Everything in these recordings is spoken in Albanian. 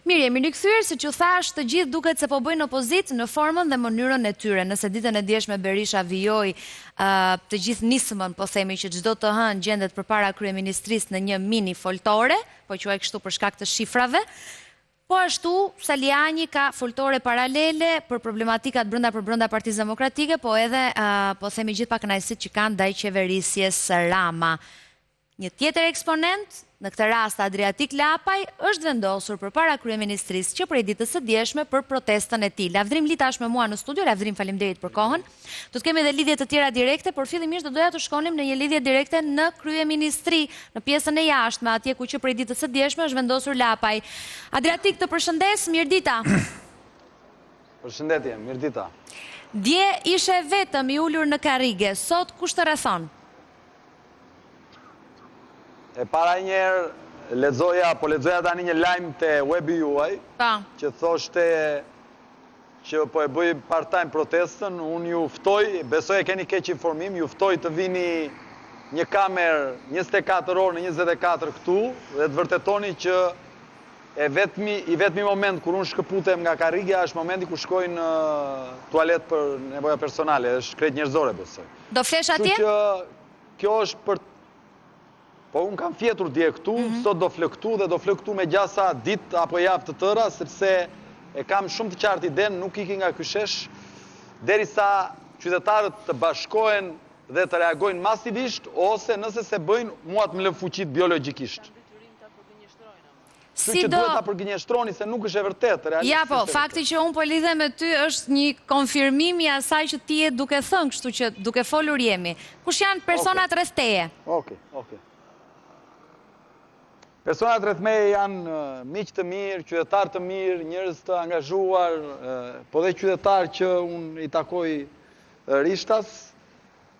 Mirë, jemi rikthyer, siç u thash, të gjithë duket se po bëjnë opozitë në formën dhe mënyrën e tyre. Nëse ditën e djeshme Berisha vijoi të gjithë nismën, po themi që çdo të hënë gjendet përpara kryeministrisë në një mini foltore, po quaj kështu për shkak të shifrave. Po ashtu, Saliani ka foltore paralele për problematikat brenda Partisë Demokratike, po edhe po themi gjithë pakënaqësitë që kanë ndaj qeverisjes Rama. Një tjetër eksponent, në këtë rast Adriatik Lapaj, është vendosur përpara kryeministrisë që prej ditës së djeshme për protestën e tij. Lavdrim Lita është me mua në studio. Lavdrim, faleminderit për kohën. Do të kemi edhe lidhje të tjera direkte, por fillimisht do doja të shkonim në një lidhje direkte në kryeministri, në pjesën e jashtme, atje ku që prej ditës së djeshme është vendosur Lapaj. Adriatik, të përshëndes, mirëdita. Përshëndetje, mirëdita. Dje ishe vetëm i ulur në karrige, sot kush të rrethon? E para njerë lexoja tani një lajm te webi juaj, që thoshte që po e bëj part-time protestën, unë ju ftoj, besoj e keni keq informim, ju ftoj të vini një kamer 24 orë në 24 këtu dhe të vërtetoni që i vetmi moment kur unë shkëputem nga karrigja është momenti ku shkoj në tualet për nevoja personale, është krejt njerëzore besoj. Do flesh atje? Kështu që kjo është për po unë kam fjetur dje këtu, sot do flë këtu dhe do flë këtu me gjasa dit apo javë të tëra, sepse e kam shumë të qartë iden, nuk iki nga ky shesh, derisa qytetarët të bashkohen dhe të reagojnë masivisht, ose nëse se bëjnë, mua të më lënë fuqit biologjikisht. Kështu që duhet ta përgënjeshtroni se nuk është e vërtet. Ja po, fakti që unë po lidhem me ty është një konfirmim i asaj që ti je duke thënë, kështu që duke folur jemi. Kush janë personat rreth teje? Okej. Personat rreth meje janë miq të mirë, qytetar të mirë, njerëz të angazhuar, po dhe qytetar që unë i takoj rishtas,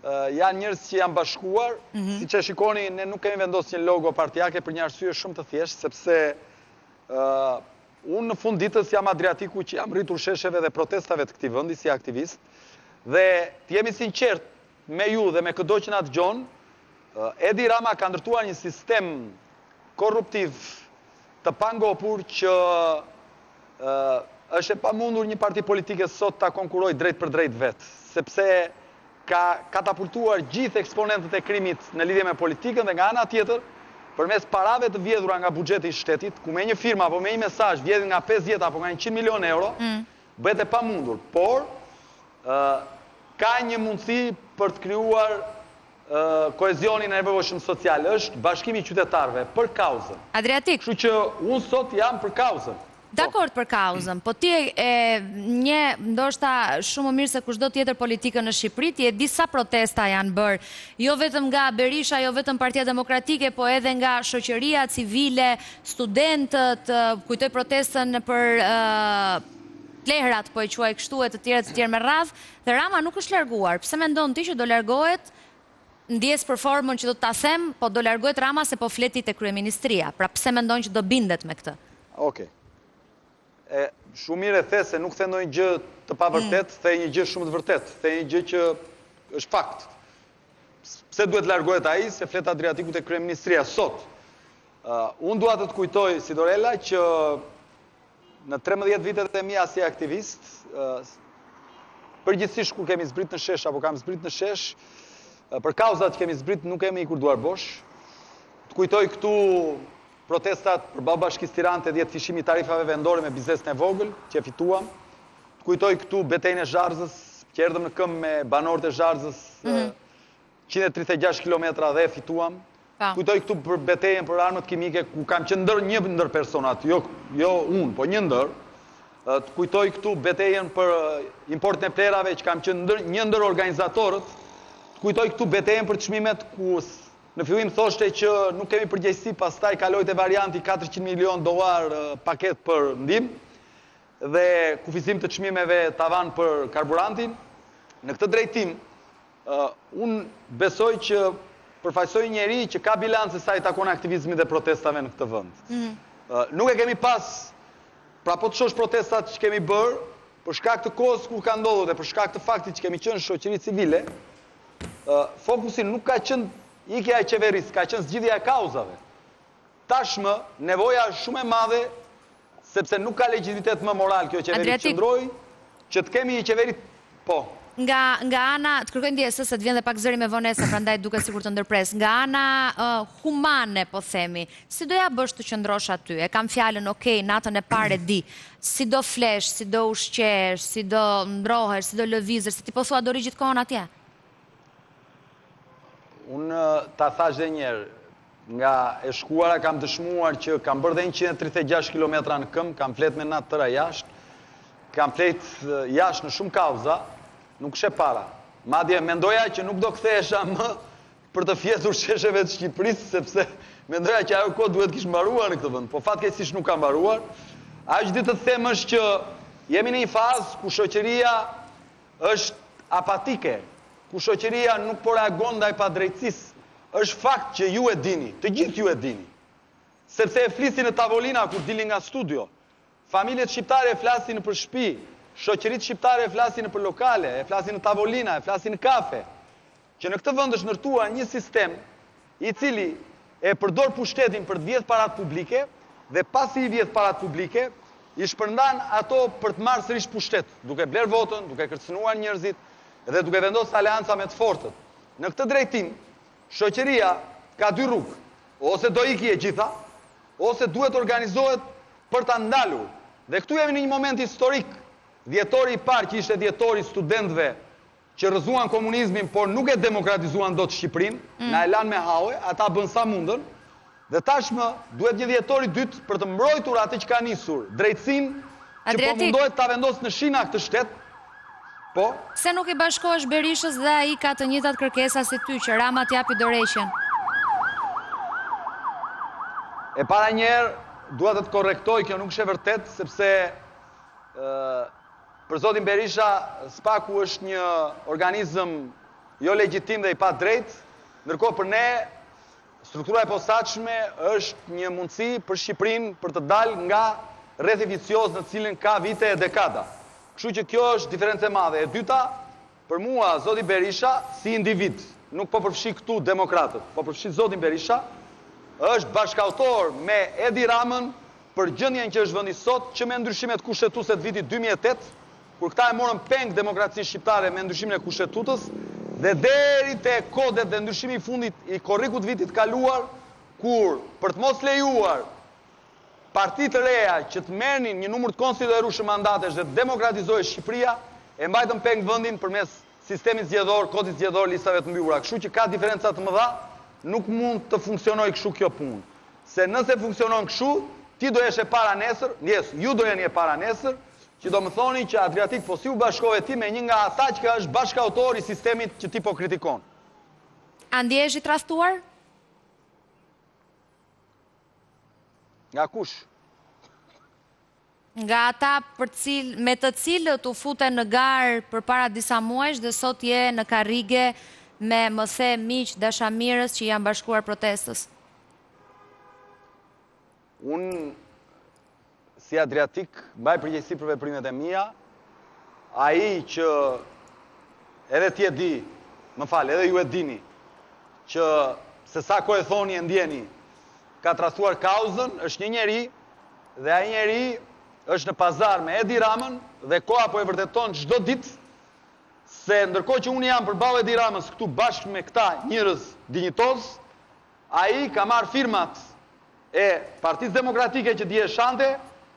janë njerëz që janë bashkuar, siç e shikoni, ne nuk kemi vendosur një logo partijake për një arsye shumë të thjeshtë, sepse unë në fund ditës jam Adriatiku që jam rritur shesheve dhe protestave të këtij vendi si aktivist, dhe të jemi sinqert me ju dhe me çdo që na dëgjon, Edi Rama ka ndërtuar një sistem korruptiv të pangopur që është e pamundur një parti politike sot ta konkuroj drejt për drejt vetë, sepse ka katapultuar gjithë eksponentët e krimit në lidhje me politikën dhe nga ana tjetër, përmes parave të vjedhura nga buxheti i shtetit, ku me një firmë apo me një mesazh vjedhin nga 50 apo nga 100 milion euro, bëhet e pamundur, por ka një mundësi për të krijuar kohezionin e nevojshëm social, është bashkimi i qytetarëve për kauzën. Adriatik. Kështu që unë sot jam për kauzën. Dakord për kauzën, po ti një ndoshta shumë më mirë se kushdo tjetër politikën në Shqipëri, ti e di sa protesta janë bërë, jo vetëm nga Berisha, jo vetëm Partia Demokratike, po edhe nga shoqëria civile, studentët, kujtoj protestën për plehrat, po e quaj kështu e të tjerë me radhë, dhe Rama nuk është larguar. Pse mendon ti që do largohet? Ndjes për formën që do ta them, po do largohet Rama se po fleti te kryeministria. Pra pse mendon që do bindet me këtë? Okej. Shumë mirë e the se nuk the ndonjë gjë të pavërtet, the një gjë shumë të vërtet, the një gjë që është fakt. Pse duhet largohet ai se flet Adriatiku te kryeministria sot? Unë dua të kujtoj Sidorella që në 13 vitet e mia si aktivist, përgjithsisht kur kemi zbrit në shesh apo kam zbrit në shesh, për kauzat që kemi zbrit nuk kemi ikur duar bosh. Të kujtoj këtu protestat për Bashkisë Tiranë 10 fishimi i tarifave vendore me biznesin e vogël, që e fituam. Të kujtoj këtu betejën e Zharzës, që erdhëm në këmbë me banorët e Zharzës, 136 kilometra dhe e fituam. Të kujtoj këtu për betejën për armët kimike, ku kam qenë një ndër personat, jo unë, po një ndër. Të kujtoj këtu betejën për importin e plerave, që kam qenë një ndër organizatorët. Të kujtoj këtu betejën për çmimet, ku në fillim thoshte që nuk kemi përgjegjësi, pastaj kaloi te varianti $400 milion paket për ndihmë dhe kufizim të çmimeve tavan për karburantin. Në këtë drejtim, unë besoj që përfaqësoj një njerëz që ka bilancë sa i takon aktivizmit dhe protestave në këtë vend. Nuk e kemi pas, pra po të shosh protestat që kemi bërë, për shkak të kohës kur ka ndodhur dhe për shkak të faktit që kemi qenë shoqëri civile, fokusi nuk ka qenë ikja e qeverisë, ka qenë zgjidhja e kauzave. Tashmë, nevoja është shumë e madhe sepse nuk ka legitimitet më moral kjo qeveri të qëndroj, që të kemi një qeveri, po. Nga ana, të kërkoj ndjesës, se të vjen dhe pak zëri me vonesa, prandaj duke sikur të ndërpres, nga ana humane, po themi, si do ja bësh të qëndrosh aty? E kam fjalën, okej, natën e parë di, si do flesh, si do ushqesh, si do ndrohesh, si do lëvizësh, si ti po thua do ri gjithkohon atje? Unë ta thash dhe njerë, nga e shkuara kam dëshmuar që kam bërë dhe 136 km në këmbë, kam flet me natë tëra jashtë, kam flet jashtë në shumë kauza, nuk shë para. Madje mendoja që nuk do kthehesha më për të fjetur shesheve të Shqipërisë, sepse mendoja që ajo kohë duhet kishë mbaruar në këtë vend, po fatkeqësisht nuk ka mbaruar. Ajo që ditë të them është që jemi në një fazë ku shoqëria është apatike, ku shoqëria nuk po reagon ndaj padrejtësisë. Është fakt që ju e dini, të gjithë ju e dini. Sepse e flisin në tavolina kur dilin nga studio. Familjet shqiptare e flasin për shtëpi, shoqëritë shqiptare e flasin në për lokale, e flasin në tavolina, e flasin në kafe, që në këtë vend është ndërtuar një sistem i cili e përdor pushtetin për të vjedhur parat publike dhe pasi i vjedh parat publike, i shpërndan ato për të marrë sërish pushtet, duke bler votën, duke kërcënuar njerëzit dhe duke vendosur aleanca me të fortët. Në këtë drejtim, shoqëria ka dy rrugë, ose do ikë e gjitha, ose duhet organizohet për ta ndalur. Dhe këtu jemi në një moment historik. Dhjetori i parë që ishte dhjetori studentëve që rrëzuan komunizmin, por nuk e demokratizuan dot Shqipërinë, na e lanë me haue, ata bën sa mundën, dhe tashmë duhet një dhjetori dytë për të mbrojtur atë që ka nisur, drejtësinë që po mundohet ta vendosë në shina këtë shtet. Po. Se nuk i bashkohesh Berishës dhe ai ka të njëjtat kërkesa si ty, që Rama t'japi dorëheqjen? E para njerë dua të korrektoj, kjo nuk është e vërtet, sepse për zotin Berisha, SPAK-u është një organizëm jo legjitim dhe i pa drejt, ndërkohë për ne, struktura e posaçme është një mundësi për Shqipërinë për të dalë nga rrethi vicioz në cilin ka vite e dekada. Kështu që kjo është diferencë e madhe. E dyta, për mua, zoti Berisha, si individ, nuk po përfshi këtu demokratët, po përfshi zotin Berisha, është bashkautor me Edi Ramën për gjendjen që është vendi sot, që me ndryshimet kushtetuese të vitit 2008, kur këta e morën peng demokracisë shqiptare me ndryshimin e kushtetutës, dhe deri te kodet dhe ndryshimi i fundit i korrikut vitit kaluar, kur për të mos lejuar partitë të reja që të merrnin një numër të konsiderueshëm mandatesh dhe të demokratizohej Shqipëria, e mbajtën peng vendin përmes sistemit zgjedhor, kodit zgjedhor, listave të mbyllura. Kështu që ka diferenca të mëdha, nuk mund të funksionojë kështu kjo punë. Se nëse funksionon kështu, ti do jesh e para nesër, ju do jeni e para nesër, që do më thoni që Adriatik po si u bashkove ti me një nga ata që është bashkautor i sistemit që ti po kritikon. A ndjehesh i trastuar? Nga kush? Nga ata me të cilët u fute në garë për para disa muajsh dhe sot je në karrige me mëse miq dashamirës që janë bashkuar protestës. Unë, si Adriatik, mbaj përgjegjësi për veprimet e mia, ai që edhe ti e di, më fal, edhe ju e dini, që se sa kohë e thoni e ndjeni, ka trastuar kauzën, është një njeri, dhe ai njeri është në pazar me Edi Ramën, dhe koha po e vërteton çdo ditë, se ndërkohë që unë jam përballë Edi Ramës këtu bashkë me këta njerëz dinjitoz, ai ka marrë firmat e Partisë Demokratike që di e shante,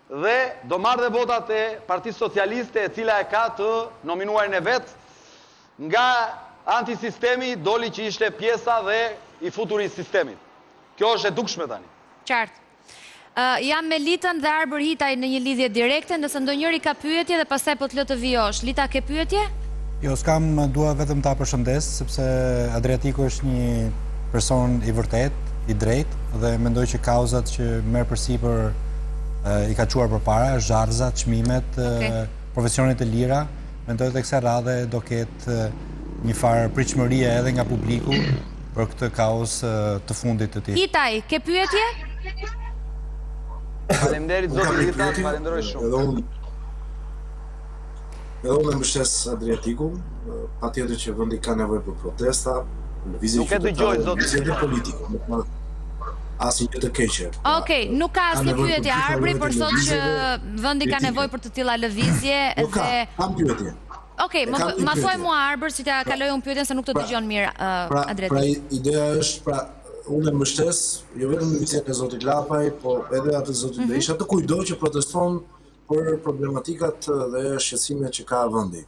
dhe do marrë dhe votat e Partisë Socialiste, e cila e ka të nominuarin e vet, nga antisistemi doli që ishte pjesa dhe i futur i sistemit. Kjo është e dukshme tani. Qartë. Jam me Litën dhe Arbër Hitaj në një lidhje direkte, nëse ndonjëri ka pyetje dhe pastaj po të lë të vijosh. Lita, ke pyetje? Jo, s'kam, dua vetëm ta përshëndes, sepse Adriatiku është një person i vërtet, i drejt, dhe mendoj që kauzat që merr përsipër i ka quar përpara, zharrzat, çmimet, profesionet e lira, mendoj të kësaj radhe do ketë një farë pritshmërie edhe nga publiku për këtë kauzë të fundit të tij. Hitaj, ke pyetje? Faleminderit zoti Lita, falenderoj shumë. Edhe unë mbështes Adriatikun, patjetër që vendi ka nevojë për protesta, lëvizje qytetare, lëvizje politike. asnjë gjë të keqe. Okej, nuk ka asnjë pyetje Arbri, por sot që vendi ka nevojë për të tilla lëvizje dhe kam pyetje. Okej, ma thuaj mua Arbër si ta kaloj unë pyetjen se nuk të dëgjon mirë Adreti. Pra ideja është, unë e mbështes, jo vetëm lëvizjen e zotit Lapaj, po edhe atë zotit Berisha, të kujdo që proteston për problematikat dhe shqetësimet që ka vendi.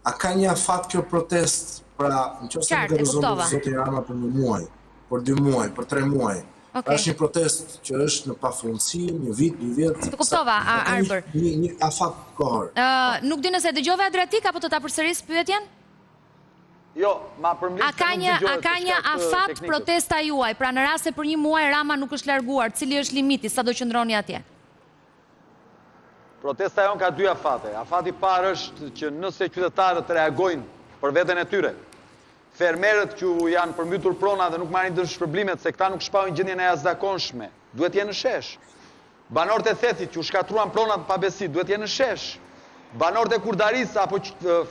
A ka një afat kjo protest, pra nëse nuk e rezolvon zoti Rama për 1 muaj, për 2 muaj, për 3 muaj. Është një protest që është në pafundësi, 1 vit, 2 vjet. Të kuptova, Arbër. Një afat kohor. Nuk di nëse dëgjove Adriatik apo të ta përsëris pyetjen? Jo, ma përmbledh. A ka një afat protesta juaj, pra në rast se për 1 muaj Rama nuk është larguar, cili është limiti, sa do qëndroni atje? Protesta jonë ka 2 afate. Afati parë është që nëse qytetarët reagojnë për veten e tyre, fermerët që janë përmbytur prona dhe nuk marrin dëm shpërblimet se këta nuk shpajnë gjendjen e jashtëzakonshme, duhet jenë në shesh. Banorët e Thethit që u shkatruan pronat pa besi, duhet jenë në shesh. Banorët e Kurdarisë apo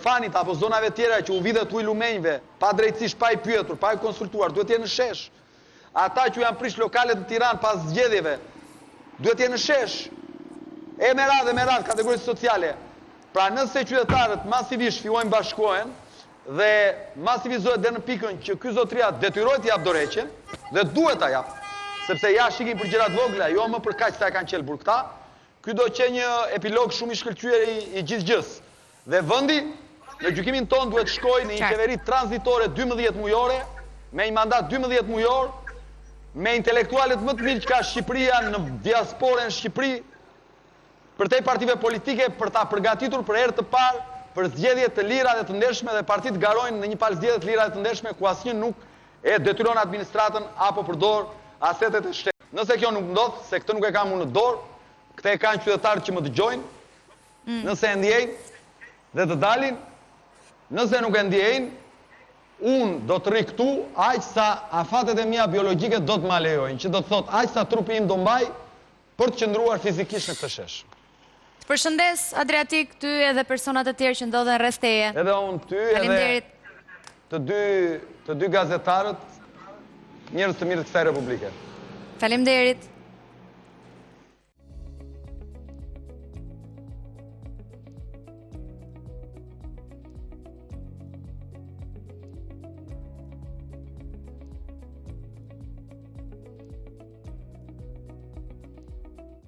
Fanit apo zonave tjera që u vidhet ujë lumenjve, pa drejtësisht, pa i pyetur, pa i konsultuar, duhet jenë në shesh. Ata që janë prish lokalet në Tiranë pas zgjedhjeve, duhet jenë në shesh. E me radhë kategorisë sociale. Pra nëse qytetarët masivisht fillojnë bashkohen dhe masivizohet dhe në pikën që ky zotëria detyrohet t'i jap dorëheqjen dhe duhet ta jap, sepse ja shikin për gjërat vogla, jo më për kaq sa e kanë qelbur këta. Ky do të qenë një epilog shumë i shkëlqyer i gjithë gjës. Dhe vendi në gjykimin ton duhet shkojë në një qeveri tranzitore 12 mujore, me një mandat 12 mujor, me intelektualet më të mirë që ka Shqipëria në diasporën në Shqipëri, për te partive politike për ta përgatitur për herë të parë për zgjedhje të lira dhe të ndershme dhe partitë garojnë në një palë zgjedhje të lira dhe të ndershme ku asnjë nuk e detyron administratën apo përdor asetet e shtetit. Nëse kjo nuk ndodh, se këtë nuk e kam unë në dorë, këtë e kanë qytetarët që më dëgjojnë, nëse e ndjejnë dhe të dalin, nëse nuk e ndjejnë, unë do të rri këtu aq sa afatet e mia biologjike do të ma lejojnë, që do të thotë aq sa trupi im do mbaj për të qëndruar fizikisht në këtë shesh. Përshëndes, Adriatik, ty edhe personat e tjerë që ndodhen rreth teje. Edhe unë ty edhe të dy gazetarët, njerëz të mirë të kësaj republike. Faleminderit.